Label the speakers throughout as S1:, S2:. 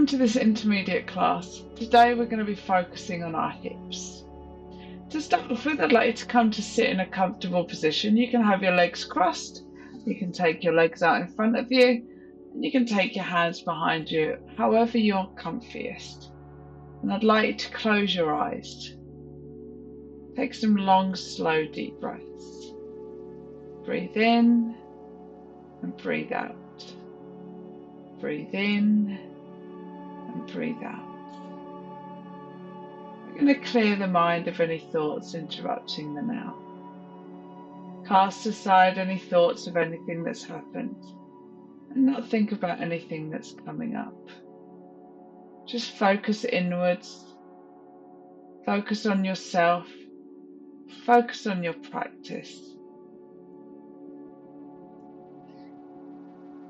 S1: Welcome to this intermediate class. Today we're going to be focusing on our hips. To start off with, I'd like you to come to sit in a comfortable position. You can have your legs crossed, you can take your legs out in front of you, and you can take your hands behind you, however you're comfiest. And I'd like you to close your eyes. Take some long, slow, deep breaths. Breathe in and breathe out. Breathe in and breathe out. We're going to clear the mind of any thoughts interrupting the now. Cast aside any thoughts of anything that's happened and not think about anything that's coming up. Just focus inwards, focus on yourself, focus on your practice.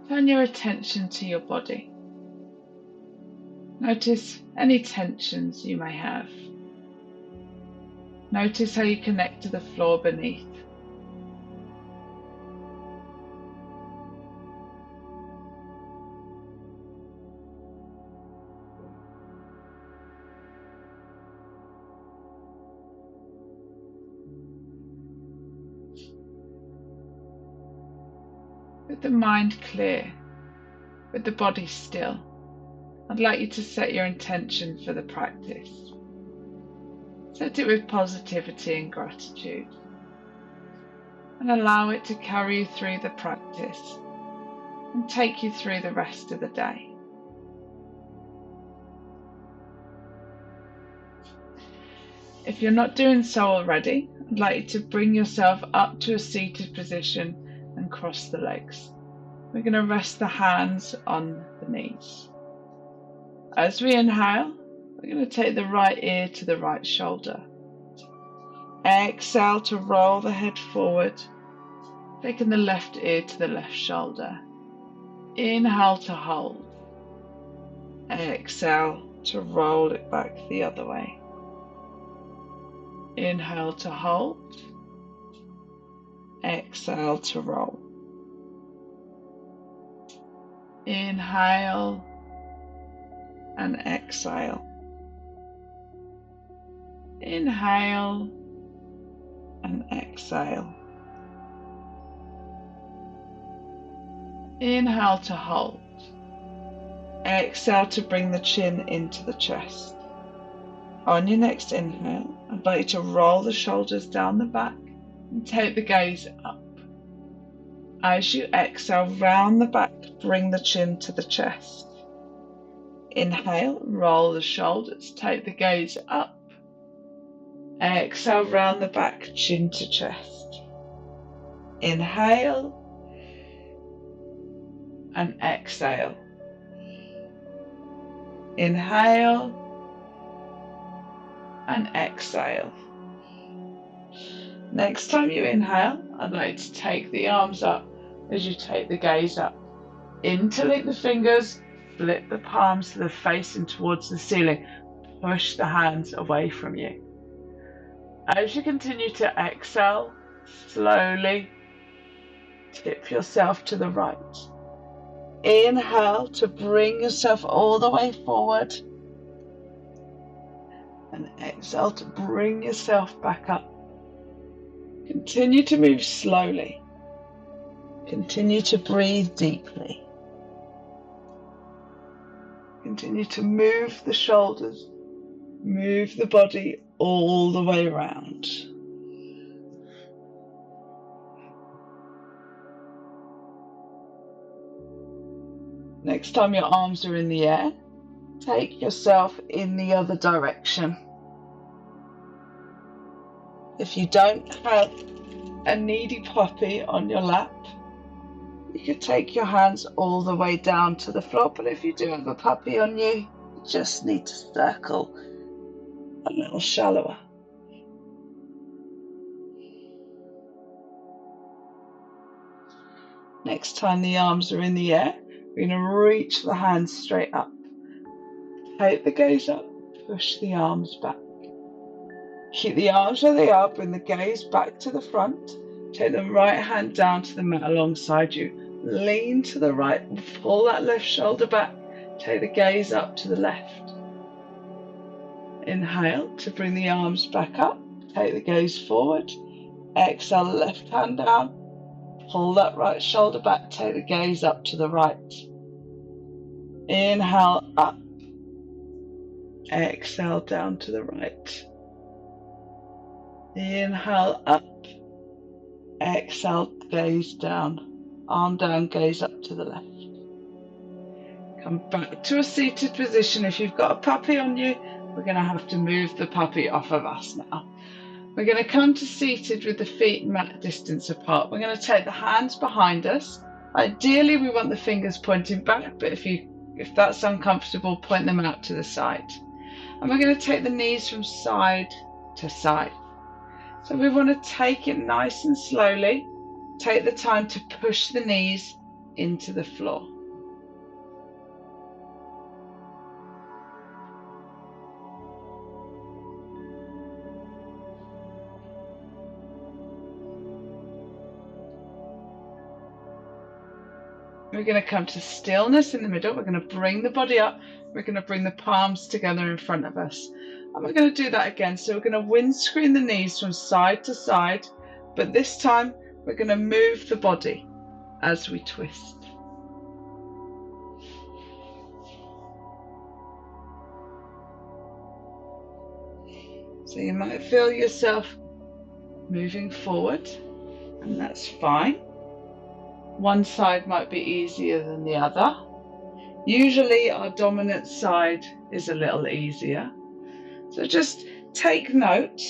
S1: Turn your attention to your body. Notice any tensions you may have. Notice how you connect to the floor beneath. With the mind clear, with the body still, I'd like you to set your intention for the practice. Set it with positivity and gratitude, and allow it to carry you through the practice and take you through the rest of the day. If you're not doing so already, I'd like you to bring yourself up to a seated position and cross the legs. We're going to rest the hands on the knees. As we inhale, we're going to take the right ear to the right shoulder. Exhale to roll the head forward, taking the left ear to the left shoulder. Inhale to hold. Exhale to roll it back the other way. Inhale to hold. Exhale to roll. Inhale and exhale. Inhale and exhale. Inhale to hold. Exhale to bring the chin into the chest. On your next inhale, I'd like you to roll the shoulders down the back and take the gaze up. As you exhale, round the back, bring the chin to the chest. Inhale, roll the shoulders, take the gaze up. Exhale, round the back, chin to chest. Inhale and exhale. Inhale and exhale. Next time you inhale, I'd like you to take the arms up as you take the gaze up. Interlink the fingers, flip the palms to the face and towards the ceiling. Push the hands away from you. As you continue to exhale, slowly tip yourself to the right. Inhale to bring yourself all the way forward. And exhale to bring yourself back up. Continue to move slowly. Continue to breathe deeply. Continue to move the shoulders, move the body all the way around. Next time your arms are in the air, take yourself in the other direction. If you don't have a needy puppy on your lap, you could take your hands all the way down to the floor, but if you do have a puppy on you, you just need to circle a little shallower. Next time the arms are in the air, we're going to reach the hands straight up. Take the gaze up, push the arms back. Keep the arms where they are, bring the gaze back to the front. Take the right hand down to the mat alongside you. Lean to the right, pull that left shoulder back. Take the gaze up to the left. Inhale to bring the arms back up. Take the gaze forward. Exhale, left hand down. Pull that right shoulder back. Take the gaze up to the right. Inhale, up. Exhale, down to the right. Inhale, up. Exhale, gaze down. Arm down, gaze up to the left. Come back to a seated position. If you've got a puppy on you, we're going to have to move the puppy off of us now. We're going to come to seated with the feet mat distance apart. We're going to take the hands behind us. Ideally, we want the fingers pointing back, but if that's uncomfortable, point them out to the side. And we're going to take the knees from side to side. So we want to take it nice and slowly. Take the time to push the knees into the floor. We're going to come to stillness in the middle. We're going to bring the body up. We're going to bring the palms together in front of us. And we're going to do that again. So we're going to windscreen the knees from side to side. But this time, we're going to move the body as we twist. So you might feel yourself moving forward, and that's fine. One side might be easier than the other. Usually our dominant side is a little easier. So just take note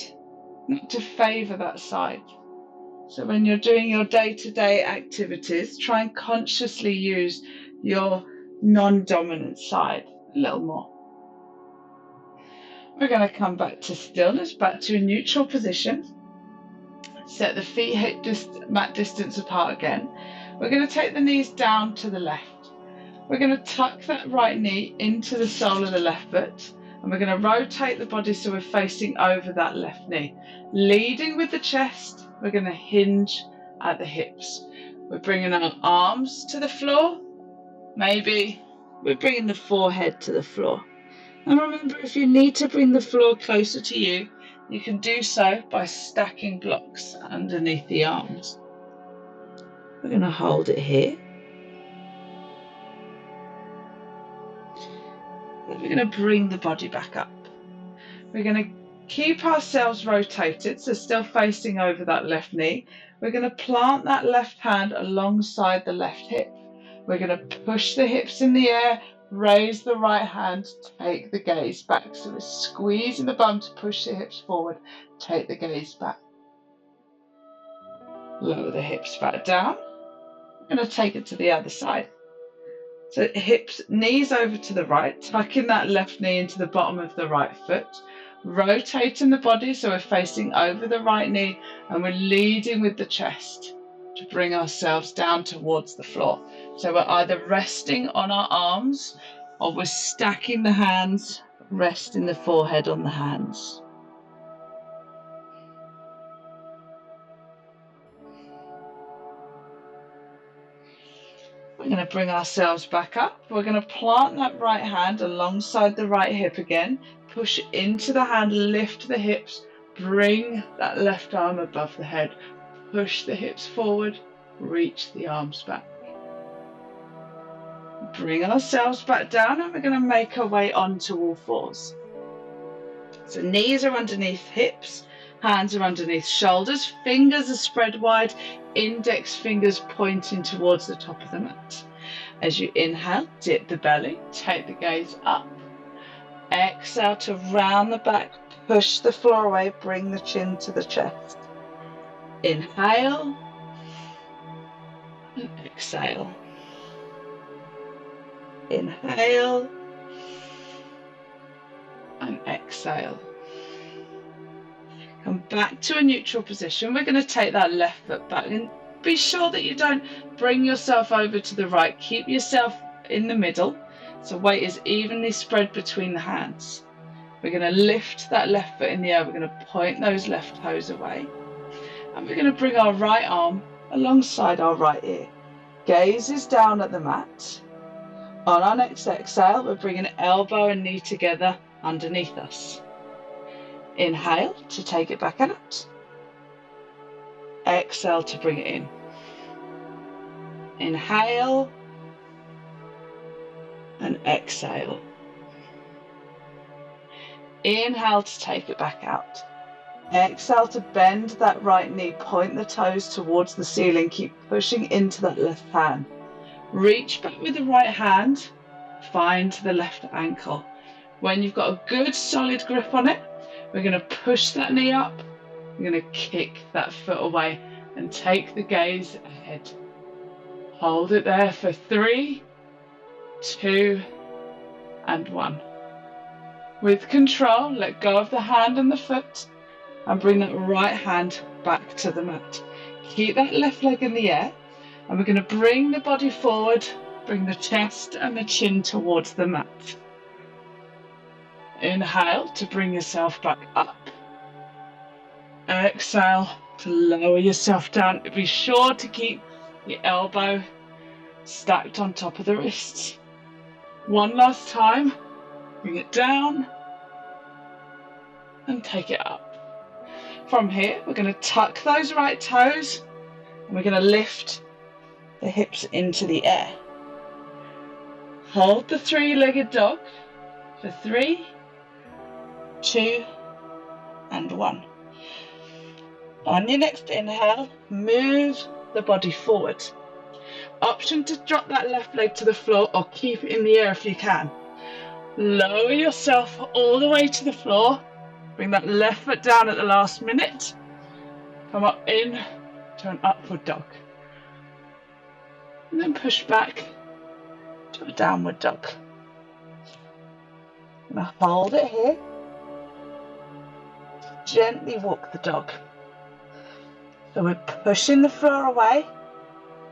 S1: not to favour that side. So when you're doing your day-to-day activities, try and consciously use your non-dominant side a little more. We're going to come back to stillness, back to a neutral position. Set the feet hip mat distance apart again. We're going to take the knees down to the left. We're going to tuck that right knee into the sole of the left foot, and we're going to rotate the body so we're facing over that left knee. Leading with the chest, we're going to hinge at the hips. We're bringing our arms to the floor. Maybe we're bringing the forehead to the floor. And remember, if you need to bring the floor closer to you, you can do so by stacking blocks underneath the arms. We're going to hold it here. Then we're going to bring the body back up. We're going to keep ourselves rotated, so still facing over that left knee. We're going to plant that left hand alongside the left hip. We're going to push the hips in the air, raise the right hand, take the gaze back. So we're squeezing the bum to push the hips forward, take the gaze back. Lower the hips back down. I'm going to take it to the other side. So hips, knees over to the right, tucking that left knee into the bottom of the right foot, rotating the body so we're facing over the right knee, and we're leading with the chest to bring ourselves down towards the floor. So we're either resting on our arms or we're stacking the hands, resting the forehead on the hands. We're going to bring ourselves back up. We're going to plant that right hand alongside the right hip again. Push into the hand, lift the hips, bring that left arm above the head. Push the hips forward, reach the arms back. Bring ourselves back down, and we're going to make our way onto all fours. So knees are underneath hips, hands are underneath shoulders, fingers are spread wide, index fingers pointing towards the top of the mat. As you inhale, dip the belly, take the gaze up. Exhale to round the back, push the floor away, bring the chin to the chest. Inhale and exhale. Inhale and exhale. Come back to a neutral position. We're going to take that left foot back, and be sure that you don't bring yourself over to the right. Keep yourself in the middle so weight is evenly spread between the hands. We're going to lift that left foot in the air. We're going to point those left toes away, and we're going to bring our right arm alongside our right ear. Gaze is down at the mat. On our next exhale, we're bringing elbow and knee together underneath us. Inhale to take it back out. Exhale to bring it in. Inhale and exhale. Inhale to take it back out. Exhale to bend that right knee, point the toes towards the ceiling, keep pushing into that left hand. Reach back with the right hand, find the left ankle. When you've got a good solid grip on it, we're going to push that knee up, we're going to kick that foot away and take the gaze ahead. Hold it there for 3, 2, and 1. With control, let go of the hand and the foot and bring that right hand back to the mat. Keep that left leg in the air and we're going to bring the body forward, bring the chest and the chin towards the mat. Inhale to bring yourself back up. Exhale to lower yourself down. Be sure to keep the elbow stacked on top of the wrists. One last time. Bring it down and take it up. From here, we're going to tuck those right toes and we're going to lift the hips into the air. Hold the 3-legged dog for 3, 2, and 1. On your next inhale, move the body forward. Option to drop that left leg to the floor or keep it in the air if you can. Lower yourself all the way to the floor. Bring that left foot down at the last minute. Come up in to an upward dog. And then push back to a downward dog. Now hold it here. Gently walk the dog. So we're pushing the floor away.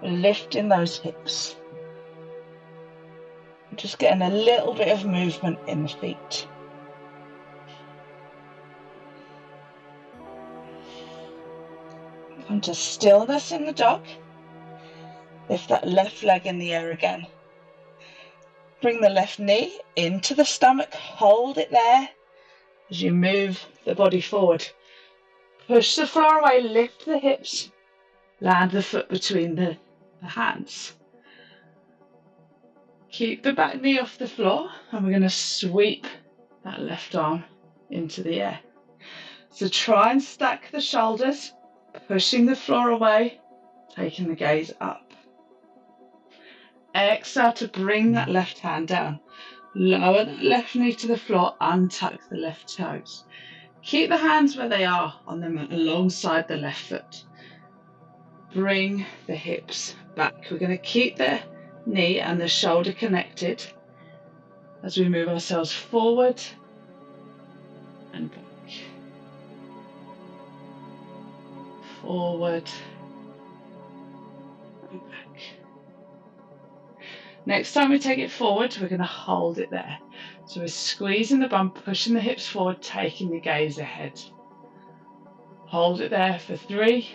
S1: We're lifting those hips. We're just getting a little bit of movement in the feet. Come to stillness in the dog. Lift that left leg in the air again. Bring the left knee into the stomach. Hold it there as you move the body forward. Push the floor away, lift the hips. Land the foot between the hands. Keep the back knee off the floor and we're going to sweep that left arm into the air. So try and stack the shoulders, pushing the floor away, taking the gaze up. Exhale to bring that left hand down. Lower that left knee to the floor, untuck the left toes. Keep the hands where they are on the mat alongside the left foot. Bring the hips back. We're going to keep the knee and the shoulder connected as we move ourselves forward and back. Forward and back. Next time we take it forward, we're going to hold it there. So we're squeezing the bum, pushing the hips forward, taking the gaze ahead. Hold it there for 3,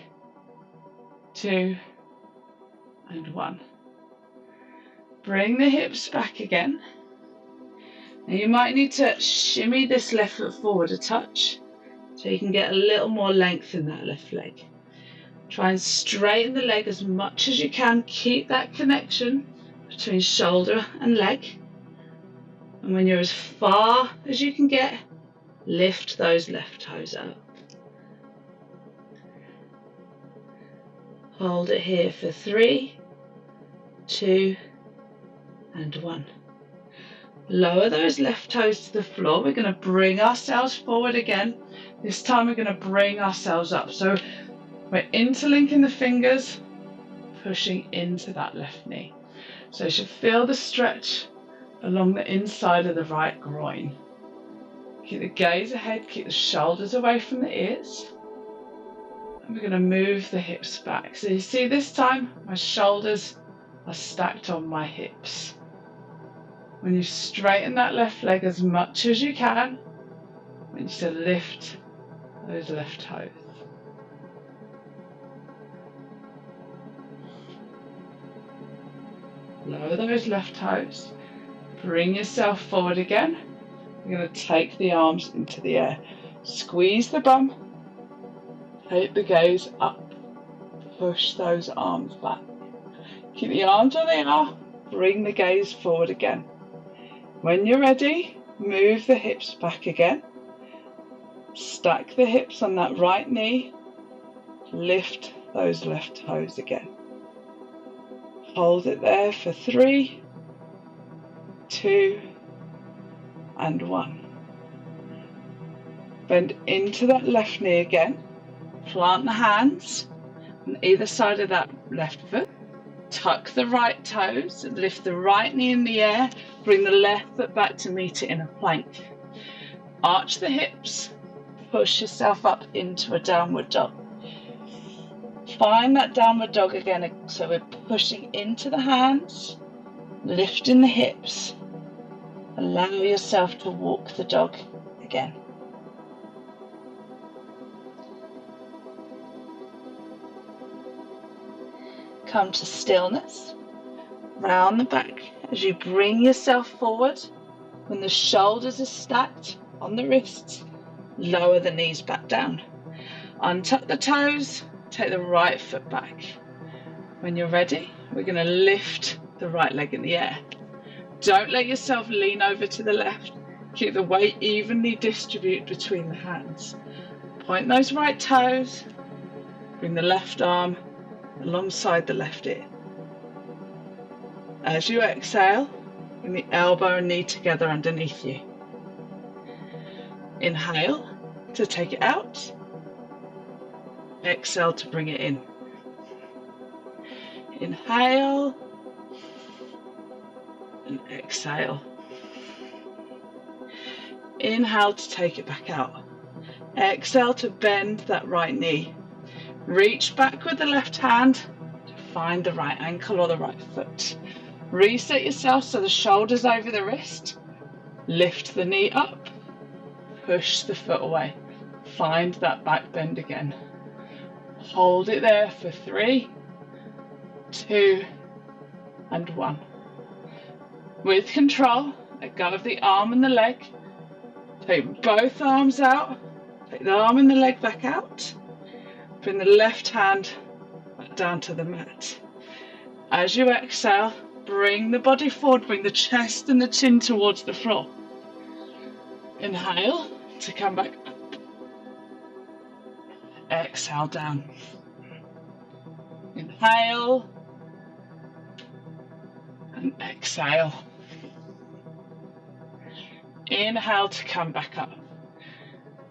S1: 2, and 1. Bring the hips back again. Now you might need to shimmy this left foot forward a touch so you can get a little more length in that left leg. Try and straighten the leg as much as you can. Keep that connection between shoulder and leg. And when you're as far as you can get, lift those left toes up. Hold it here for 3, 2, and 1. Lower those left toes to the floor. We're going to bring ourselves forward again. This time we're going to bring ourselves up. So we're interlinking the fingers, pushing into that left knee. So you should feel the stretch along the inside of the right groin. Keep the gaze ahead, keep the shoulders away from the ears. And we're going to move the hips back. So you see this time my shoulders are stacked on my hips. When you straighten that left leg as much as you can, I want you to lift those left toes. Lower those left toes. Bring yourself forward again. You're going to take the arms into the air. Squeeze the bum. Take the gaze up. Push those arms back. Keep the arms where they are. Bring the gaze forward again. When you're ready, move the hips back again. Stack the hips on that right knee. Lift those left toes again. Hold it there for 3, 2, and 1. Bend into that left knee again. Plant the hands on either side of that left foot. Tuck the right toes. Lift the right knee in the air. Bring the left foot back to meet it in a plank. Arch the hips. Push yourself up into a downward dog. Find that downward dog again. So we're pushing into the hands, lifting the hips. Allow yourself to walk the dog again. Come to stillness. Round the back as you bring yourself forward. When the shoulders are stacked on the wrists, lower the knees back down. Untuck the toes. Take the right foot back. When you're ready, we're going to lift the right leg in the air. Don't let yourself lean over to the left. Keep the weight evenly distributed between the hands. Point those right toes. Bring the left arm alongside the left ear. As you exhale, bring the elbow and knee together underneath you. Inhale to take it out. Exhale to bring it in. Inhale and exhale. Inhale to take it back out. Exhale to bend that right knee. Reach back with the left hand to find the right ankle or the right foot. Reset yourself so the shoulders over the wrist. Lift the knee up. Push the foot away. Find that back bend again. Hold it there for 3, 2, and 1. With control, let go of the arm and the leg. Take both arms out. Take the arm and the leg back out. Bring the left hand back down to the mat. As you exhale, bring the body forward. Bring the chest and the chin towards the floor. Inhale to come back up. Exhale down. Inhale and exhale. Inhale to come back up.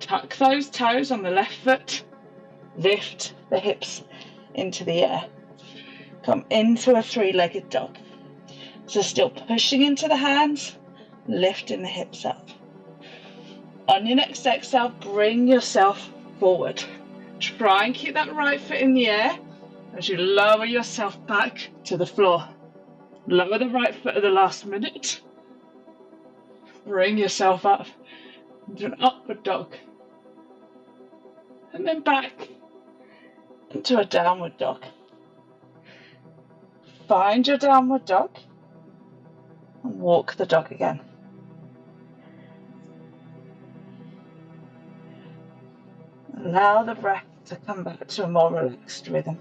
S1: Tuck those toes on the left foot. Lift the hips into the air. Come into a 3-legged dog. So still pushing into the hands, lifting the hips up. On your next exhale, bring yourself forward. Try and keep that right foot in the air as you lower yourself back to the floor. Lower the right foot at the last minute. Bring yourself up into an upward dog. And then back into a downward dog. Find your downward dog and walk the dog again. Allow the breath to come back to a more relaxed rhythm.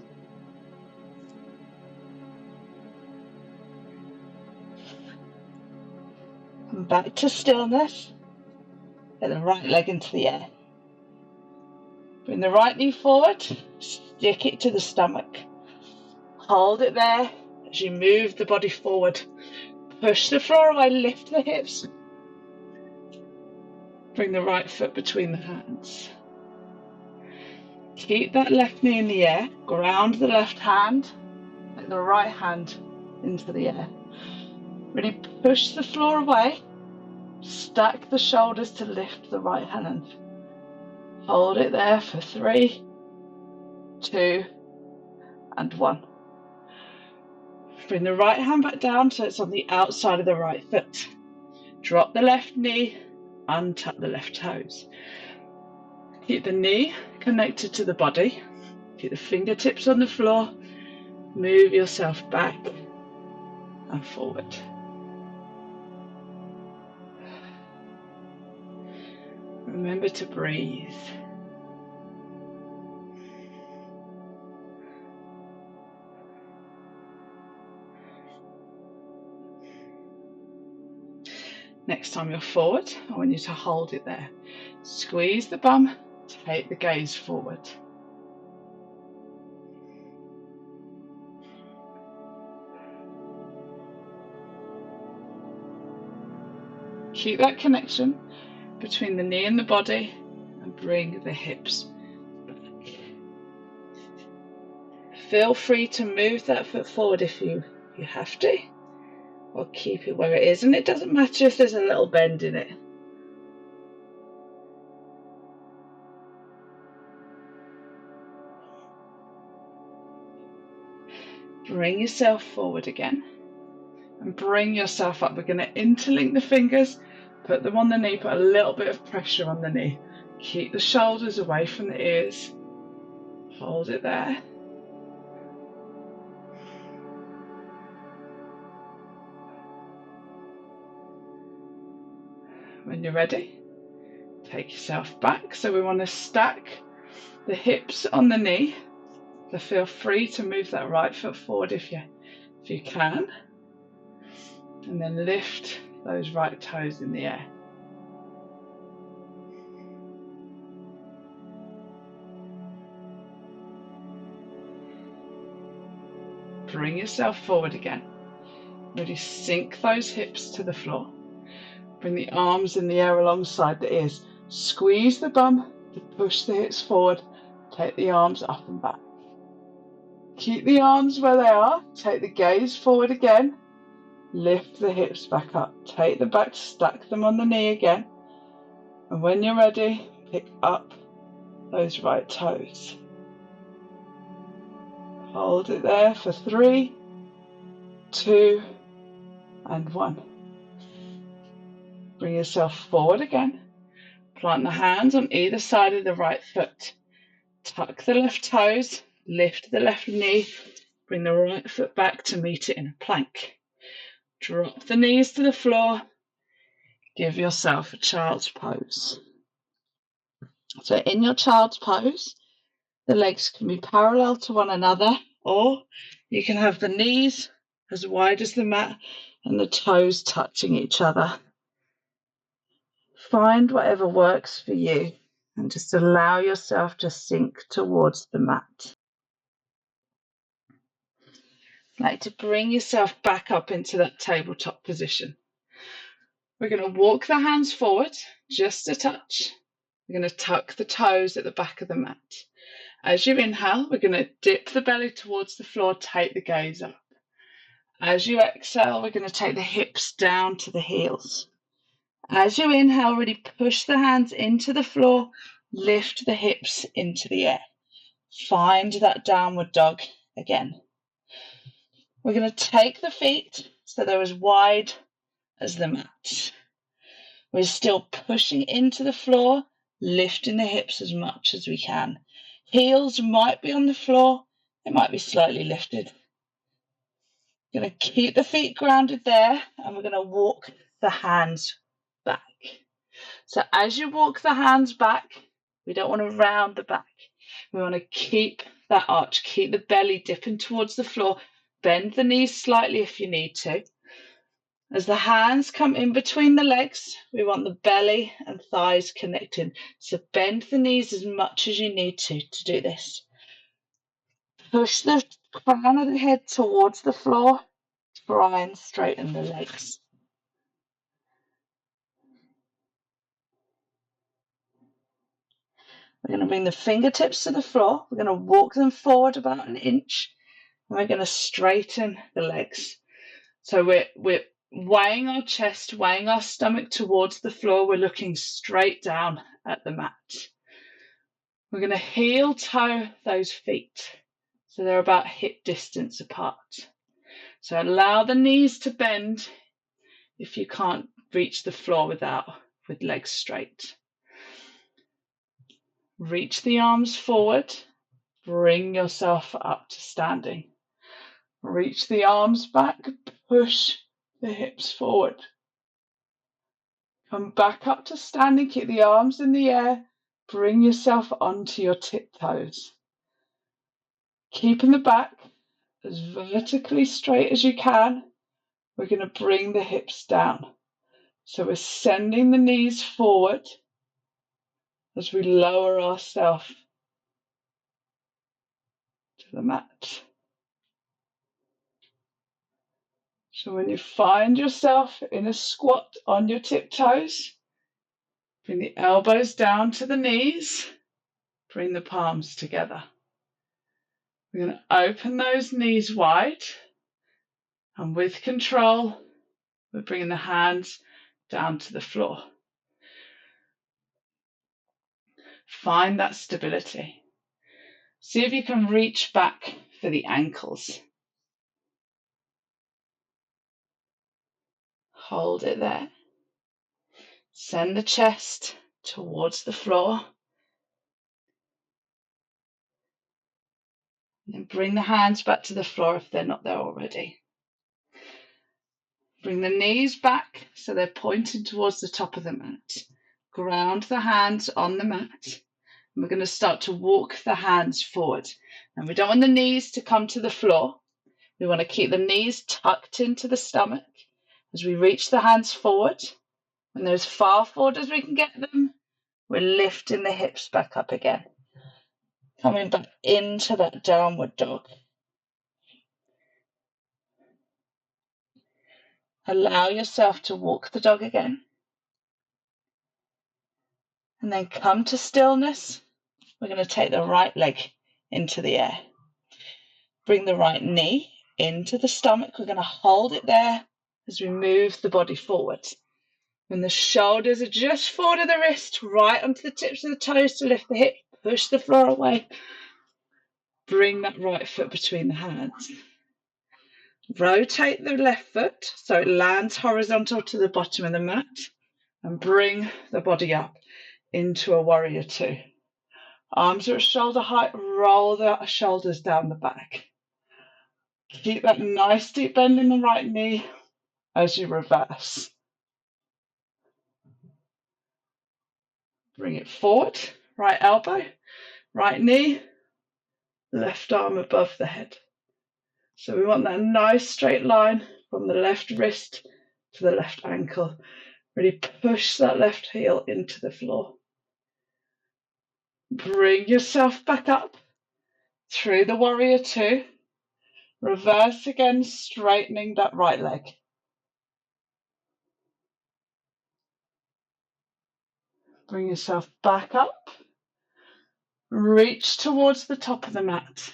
S1: Come back to stillness. Get the right leg into the air. Bring the right knee forward. Stick it to the stomach. Hold it there as you move the body forward. Push the floor away. Lift the hips. Bring the right foot between the hands. Keep that left knee in the air. Ground the left hand. Take the right hand into the air. Really push the floor away. Stack the shoulders to lift the right hand. Hold it there for 3, 2, and 1. Bring the right hand back down so it's on the outside of the right foot. Drop the left knee. Untuck the left toes. Keep the knee connected to the body. Keep the fingertips on the floor. Move yourself back and forward. Remember to breathe. Next time you're forward, I want you to hold it there. Squeeze the bum, take the gaze forward. Keep that connection between the knee and the body and bring the hips back. Feel free to move that foot forward if you have to, or keep it where it is, and it doesn't matter if there's a little bend in it. Bring yourself forward again and bring yourself up. We're going to interlink the fingers, put them on the knee, put a little bit of pressure on the knee. Keep the shoulders away from the ears. Hold it there. When you're ready, take yourself back. So we want to stack the hips on the knee. So feel free to move that right foot forward if you can. And then lift those right toes in the air. Bring yourself forward again. Really sink those hips to the floor. Bring the arms in the air alongside the ears. Squeeze the bum to push the hips forward. Take the arms up and back. Keep the arms where they are. Take the gaze forward again. Lift the hips back up. Take them back to stack them on the knee again. And when you're ready, pick up those right toes. Hold it there for 3, 2, and 1. Bring yourself forward again. Plant the hands on either side of the right foot. Tuck the left toes, lift the left knee, bring the right foot back to meet it in a plank. Drop the knees to the floor. Give yourself a child's pose. So in your child's pose, the legs can be parallel to one another, or you can have the knees as wide as the mat and the toes touching each other. Find whatever works for you and just allow yourself to sink towards the mat. Like to bring yourself back up into that tabletop position. We're going to walk the hands forward just a touch. We're going to tuck the toes at the back of the mat. As you inhale, we're going to dip the belly towards the floor, take the gaze up. As you exhale, we're going to take the hips down to the heels. As you inhale, really push the hands into the floor, lift the hips into the air. Find that downward dog again. We're going to take the feet so they're as wide as the mat. We're still pushing into the floor, lifting the hips as much as we can. Heels might be on the floor, it might be slightly lifted. We're going to keep the feet grounded there, and we're going to walk the hands back. So as you walk the hands back, we don't want to round the back. We want to keep that arch, keep the belly dipping towards the floor. Bend the knees slightly if you need to. As the hands come in between the legs, we want the belly and thighs connected. So bend the knees as much as you need to do this. Push the crown of the head towards the floor. Try and straighten the legs. We're going to bring the fingertips to the floor. We're going to walk them forward about an inch. And we're going to straighten the legs. So we're weighing our chest, weighing our stomach towards the floor. We're looking straight down at the mat. We're going to heel toe those feet. So they're about hip distance apart. So allow the knees to bend if you can't reach the floor with legs straight. Reach the arms forward. Bring yourself up to standing. Reach the arms back. Push the hips forward. Come back up to standing, keep the arms in the air, bring yourself onto your tiptoes. Keeping the back as vertically straight as you can, we're going to bring the hips down. So we're sending the knees forward as we lower ourselves to the mat. So when you find yourself in a squat on your tiptoes, bring the elbows down to the knees, bring the palms together. We're going to open those knees wide, and with control, we're bringing the hands down to the floor. Find that stability. See if you can reach back for the ankles. Hold it there. Send the chest towards the floor. And then bring the hands back to the floor if they're not there already. Bring the knees back so they're pointing towards the top of the mat. Ground the hands on the mat. And we're going to start to walk the hands forward. And we don't want the knees to come to the floor. We want to keep the knees tucked into the stomach as we reach the hands forward. When they're as far forward as we can get them, we're lifting the hips back up again. Coming back into that downward dog. Allow yourself to walk the dog again. And then come to stillness. We're going to take the right leg into the air. Bring the right knee into the stomach. We're going to hold it there as we move the body forward. When the shoulders are just forward of the wrist, right onto the tips of the toes to lift the hip, push the floor away. Bring that right foot between the hands. Rotate the left foot so it lands horizontal to the bottom of the mat, and bring the body up into a warrior two. Arms are at shoulder height, roll the shoulders down the back. Keep that nice deep bend in the right knee as you reverse. Bring it forward, right elbow, right knee, left arm above the head. So we want that nice straight line from the left wrist to the left ankle. Really push that left heel into the floor. Bring yourself back up through the warrior two. Reverse again, straightening that right leg. Bring yourself back up. Reach towards the top of the mat.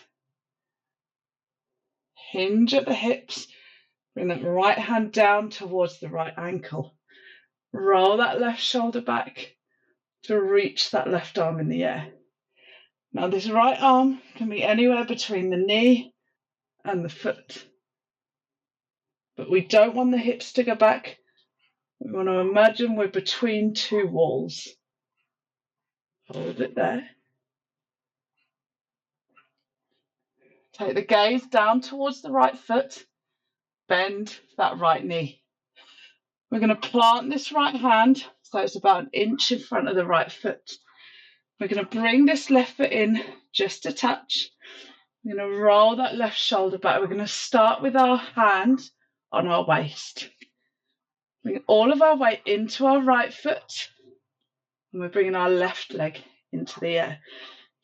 S1: Hinge at the hips. Bring that right hand down towards the right ankle. Roll that left shoulder back to reach that left arm in the air. Now this right arm can be anywhere between the knee and the foot. But we don't want the hips to go back. We want to imagine we're between two walls. Hold it there. Take the gaze down towards the right foot. Bend that right knee. We're going to plant this right hand so it's about an inch in front of the right foot. We're going to bring this left foot in just a touch. We're going to roll that left shoulder back. We're going to start with our hand on our waist. Bring all of our weight into our right foot. And we're bringing our left leg into the air.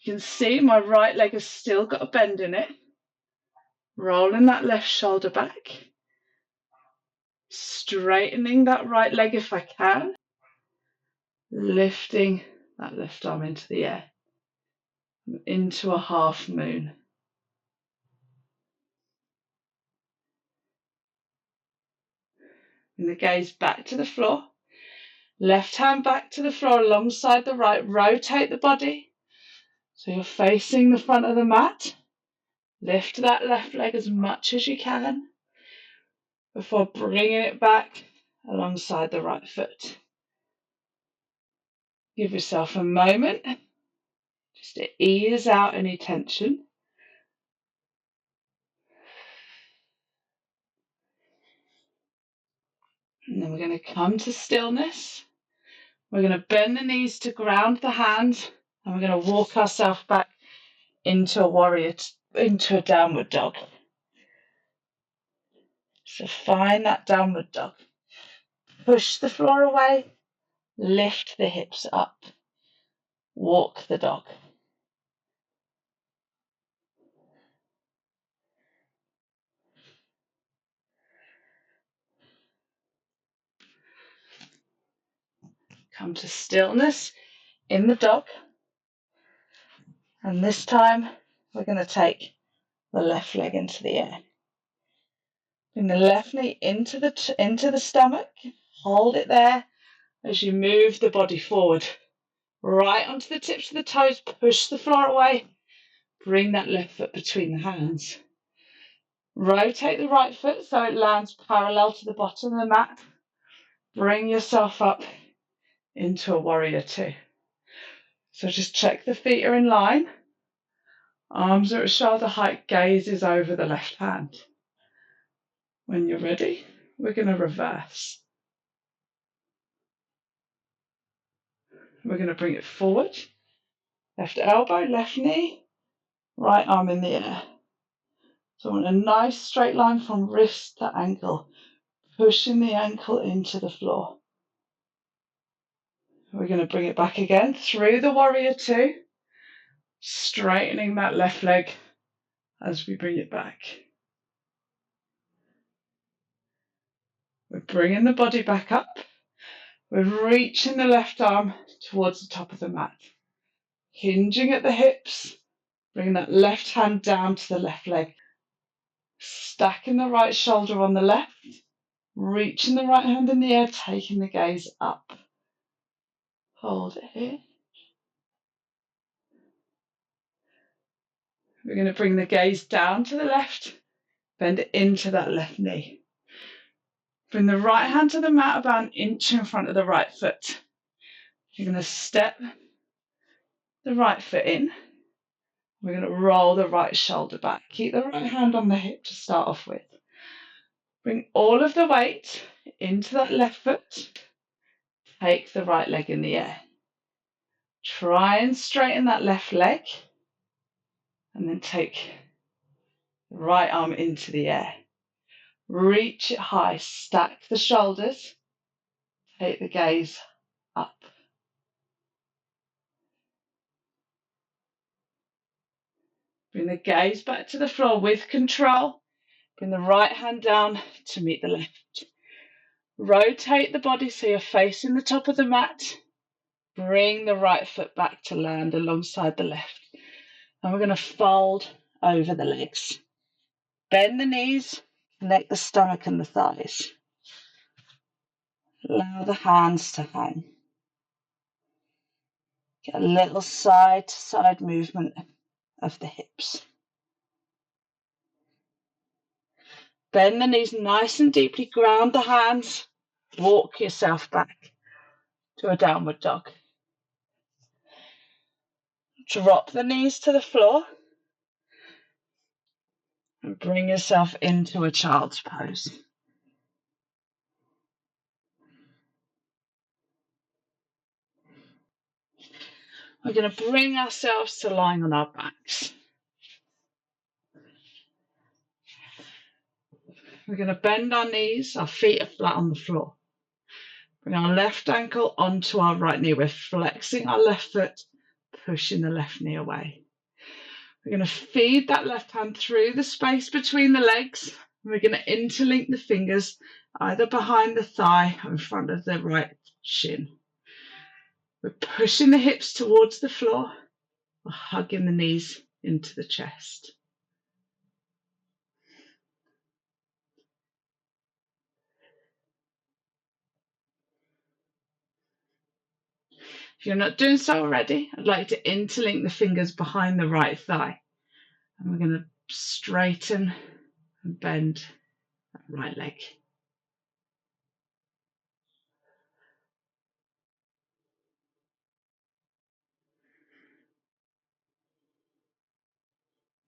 S1: You can see my right leg has still got a bend in it. Rolling that left shoulder back. Straightening that right leg if I can. Lifting that left arm into the air. Into a half moon. Bring the gaze back to the floor. Left hand back to the floor alongside the right. Rotate the body. So you're facing the front of the mat. Lift that left leg as much as you can before bringing it back alongside the right foot. Give yourself a moment just to ease out any tension. And then we're going to come to stillness. We're going to bend the knees to ground the hands, and we're going to walk ourselves back into a downward dog. So find that downward dog. Push the floor away, lift the hips up, walk the dog. Come to stillness in the dog. And this time we're going to take the left leg into the air. Bring the left knee into the stomach. Hold it there as you move the body forward. Right onto the tips of the toes. Push the floor away. Bring that left foot between the hands. Rotate the right foot so it lands parallel to the bottom of the mat. Bring yourself up into a warrior two. So just check the feet are in line. Arms are at shoulder height, gaze is over the left hand. When you're ready, we're going to reverse. We're going to bring it forward. Left elbow, left knee, right arm in the air. So I want a nice straight line from wrist to ankle, pushing the ankle into the floor. We're going to bring it back again through the warrior two, straightening that left leg as we bring it back. We're bringing the body back up. We're reaching the left arm towards the top of the mat. Hinging at the hips, bringing that left hand down to the left leg. Stacking the right shoulder on the left, reaching the right hand in the air, taking the gaze up. Hold it here. We're going to bring the gaze down to the left, bend it into that left knee. Bring the right hand to the mat about an inch in front of the right foot. You're going to step the right foot in. We're going to roll the right shoulder back. Keep the right hand on the hip to start off with. Bring all of the weight into that left foot. Take the right leg in the air. Try and straighten that left leg. And then take the right arm into the air. Reach it high. Stack the shoulders. Take the gaze up. Bring the gaze back to the floor with control. Bring the right hand down to meet the left. Rotate the body so you're facing the top of the mat. Bring the right foot back to land alongside the left. And we're going to fold over the legs. Bend the knees, connect the stomach and the thighs. Allow the hands to hang. Get a little side to side movement of the hips. Bend the knees nice and deeply, ground the hands, walk yourself back to a downward dog. Drop the knees to the floor and bring yourself into a child's pose. We're going to bring ourselves to lying on our backs. We're going to bend our knees, our feet are flat on the floor. Bring our left ankle onto our right knee. We're flexing our left foot, pushing the left knee away. We're going to feed that left hand through the space between the legs. We're going to interlink the fingers either behind the thigh or in front of the right shin. We're pushing the hips towards the floor. We're hugging the knees into the chest. If you're not doing so already, I'd like to interlink the fingers behind the right thigh. And we're going to straighten and bend that right leg.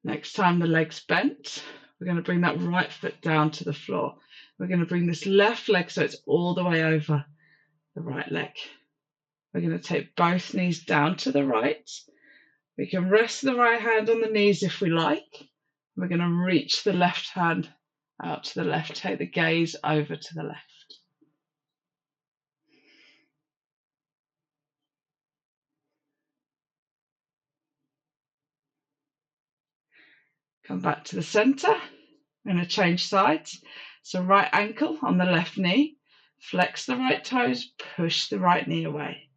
S1: Next time the leg's bent, we're going to bring that right foot down to the floor. We're going to bring this left leg so it's all the way over the right leg. We're going to take both knees down to the right. We can rest the right hand on the knees if we like. We're going to reach the left hand out to the left, take the gaze over to the left. Come back to the centre. I'm going to change sides. So right ankle on the left knee, flex the right toes, push the right knee away.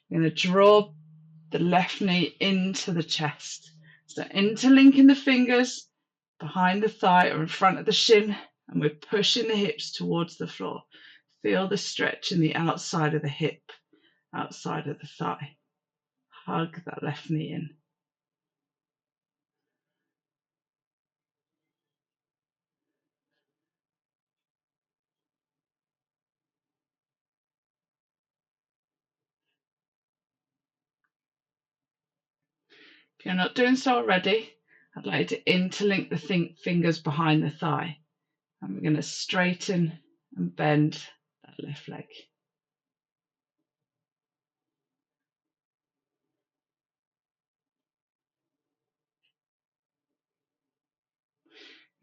S1: I'm going to draw the left knee into the chest. So interlinking the fingers behind the thigh or in front of the shin, and we're pushing the hips towards the floor. Feel the stretch in the outside of the hip, outside of the thigh. Hug that left knee in. If you're not doing so already, I'd like to interlink the fingers behind the thigh. And we're going to straighten and bend that left leg.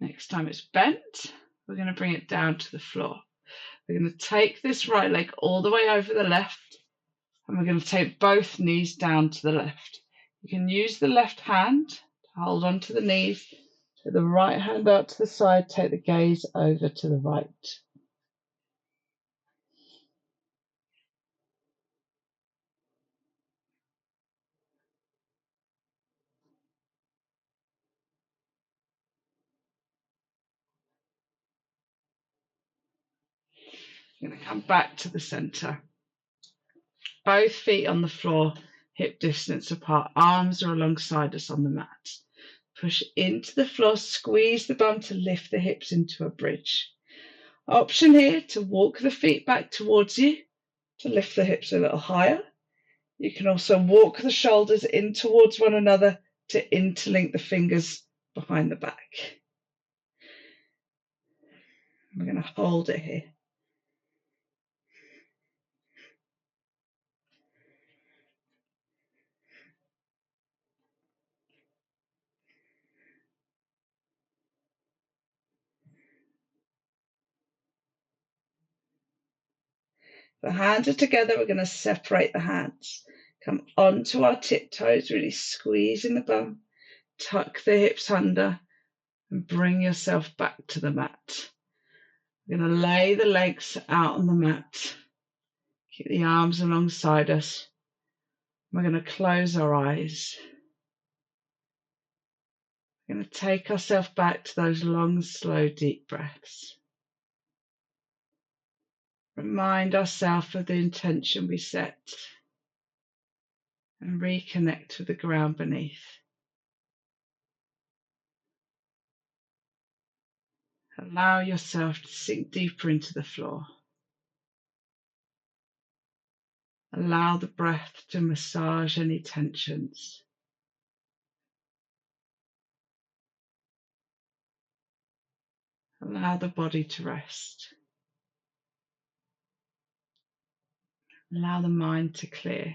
S1: Next time it's bent, we're going to bring it down to the floor. We're going to take this right leg all the way over the left, and we're going to take both knees down to the left. You can use the left hand to hold on to the knees. Take the right hand out to the side, take the gaze over to the right. You're going to come back to the center. Both feet on the floor, hip distance apart, arms are alongside us on the mat. Push into the floor, squeeze the bum to lift the hips into a bridge. Option here to walk the feet back towards you to lift the hips a little higher. You can also walk the shoulders in towards one another to interlink the fingers behind the back. We're going to hold it here. The hands are together. We're going to separate the hands. Come onto our tiptoes, really squeezing the bum. Tuck the hips under and bring yourself back to the mat. We're going to lay the legs out on the mat. Keep the arms alongside us. We're going to close our eyes. We're going to take ourselves back to those long, slow, deep breaths. Remind ourselves of the intention we set and reconnect with the ground beneath. Allow yourself to sink deeper into the floor. Allow the breath to massage any tensions. Allow the body to rest. Allow the mind to clear.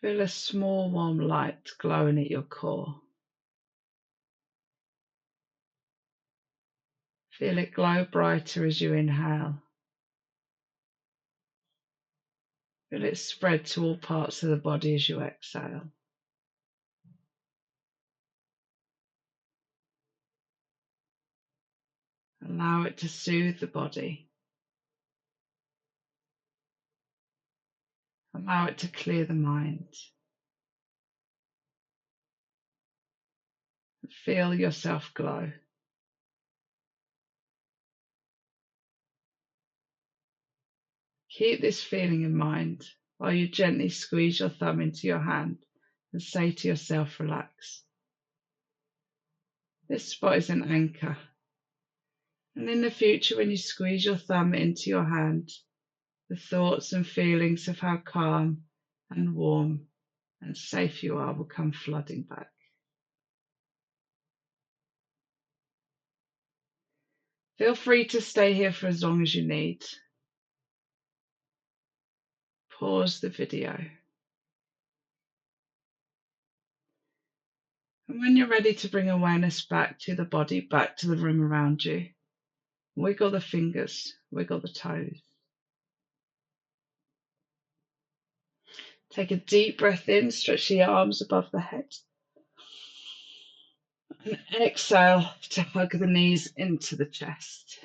S1: Feel a small warm light glowing at your core. Feel it glow brighter as you inhale. Feel it spread to all parts of the body as you exhale. Allow it to soothe the body. Allow it to clear the mind. Feel yourself glow. Keep this feeling in mind while you gently squeeze your thumb into your hand and say to yourself, relax. This spot is an anchor. And in the future, when you squeeze your thumb into your hand, the thoughts and feelings of how calm and warm and safe you are will come flooding back. Feel free to stay here for as long as you need. Pause the video. And when you're ready to bring awareness back to the body, back to the room around you, wiggle the fingers, wiggle the toes. Take a deep breath in, stretch the arms above the head. And exhale to hug the knees into the chest.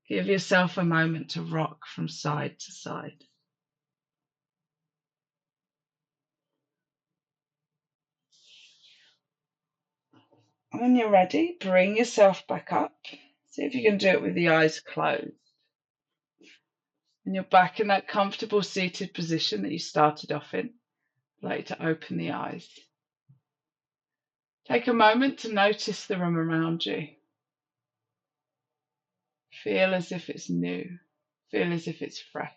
S1: Give yourself a moment to rock from side to side. When you're ready, bring yourself back up. See if you can do it with the eyes closed. And you're back in that comfortable seated position that you started off in. I'd like you to open the eyes. Take a moment to notice the room around you. Feel as if it's new. Feel as if it's fresh.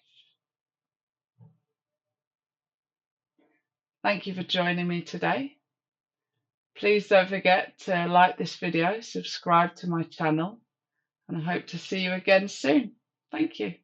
S1: Thank you for joining me today. Please don't forget to like this video, subscribe to my channel, and I hope to see you again soon. Thank you.